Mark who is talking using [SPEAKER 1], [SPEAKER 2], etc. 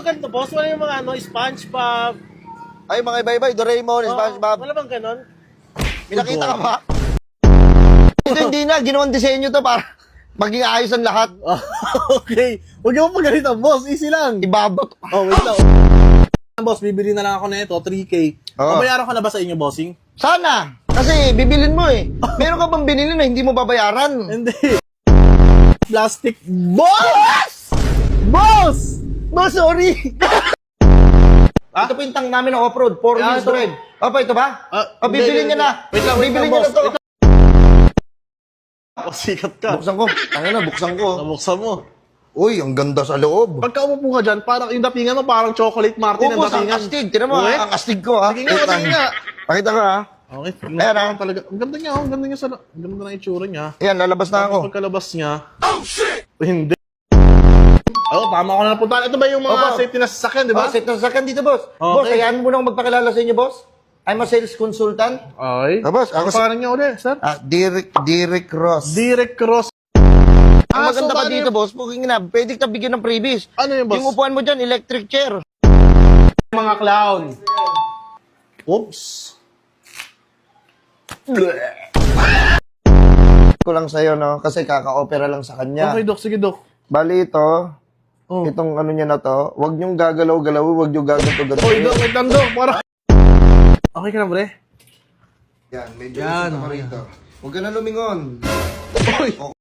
[SPEAKER 1] ganito, boss? Wala yung mga SpongeBob.
[SPEAKER 2] Ay, mga iba-iba, Doraemon, SpongeBob.
[SPEAKER 1] Wala bang ganon?
[SPEAKER 2] May nakita ka ba? Ito hindi na, ginawang disenyo to para maging ayos ang lahat.
[SPEAKER 1] Okay. Huwag yung pagalitan, boss. Easy lang.
[SPEAKER 2] Ibabot.
[SPEAKER 1] Oh, wait lang. Boss, bibili na lang ako na ito, 3K.
[SPEAKER 2] Oo.
[SPEAKER 1] Babayaran ko na ba sa inyo, bossing?
[SPEAKER 2] Sana. Kasi bibilin mo eh. Meron ka bang binili na hindi mo babayaran?
[SPEAKER 1] Hindi. Plastic. Boss! Boss!
[SPEAKER 2] Boss, sorry. Ito po yung tank namin ng off-road, 4 wheels
[SPEAKER 1] ito.
[SPEAKER 2] drive. Opo, ito ba? Bibilin niya na.
[SPEAKER 1] Wait lang,
[SPEAKER 2] Bibilin niya
[SPEAKER 1] boss.
[SPEAKER 2] na to.
[SPEAKER 1] Oh, sikat ka.
[SPEAKER 2] Buksan ko. Tangina, buksan ko.
[SPEAKER 1] Nabuksan mo.
[SPEAKER 2] Uy, ang ganda sa loob.
[SPEAKER 1] Pagka umupo ka dyan, parang yung dapingan mo, parang chocolate Martin ang
[SPEAKER 2] Ubus, ang
[SPEAKER 1] dapingan.
[SPEAKER 2] astig. Tinan mo,
[SPEAKER 1] Okay?
[SPEAKER 2] ang astig ko, ha?
[SPEAKER 1] Sige nga, sige nga.
[SPEAKER 2] Pakita ko, ha?
[SPEAKER 1] Okay.
[SPEAKER 2] Ayan, ah.
[SPEAKER 1] Talaga. Ang ganda niya, ang ganda niya sa... Ang ganda ng itsura niya.
[SPEAKER 2] Ayan, lalabas na ako.
[SPEAKER 1] Pagkalabas niya... Oh, shit! Hindi. Oh, tama ko na napuntahan. Ito ba yung mga
[SPEAKER 2] Opo.
[SPEAKER 1] safety na sasakyan, di ba?
[SPEAKER 2] Set na sakan dito, boss.
[SPEAKER 1] Okay.
[SPEAKER 2] Boss, hayaan mo na akong magpakilala sa inyo, boss. I'm a sales consultant.
[SPEAKER 1] Okay.
[SPEAKER 2] Boss, ako
[SPEAKER 1] Ano pangalan niya ulit, sir?
[SPEAKER 2] Derek Ross.
[SPEAKER 1] Direct Cross.
[SPEAKER 2] Ang maganda
[SPEAKER 1] so
[SPEAKER 2] pa
[SPEAKER 1] paano
[SPEAKER 2] dito, boss, booking na, pwede ka bigyan ng freebies.
[SPEAKER 1] Ano yung boss?
[SPEAKER 2] Yung upuan mo dyan, electric chair.
[SPEAKER 1] Mga clown. Oops.
[SPEAKER 2] Ko lang sa'yo, no? Kasi kaka-opera lang sa kanya.
[SPEAKER 1] Okay, Dok. Sige, Dok.
[SPEAKER 2] Bali ito,
[SPEAKER 1] Oh.
[SPEAKER 2] itong ano niya na to, wag niyong gagalaw-galaw, wag niyong gagato-gato.
[SPEAKER 1] Oy, Dok. Wait lang, Dok. Para... Okay ka na, pre?
[SPEAKER 2] Yan, medyo
[SPEAKER 1] Yan,
[SPEAKER 2] usok ako
[SPEAKER 1] okay.
[SPEAKER 2] rito. Huwag ka na lumingon.
[SPEAKER 1] Oy!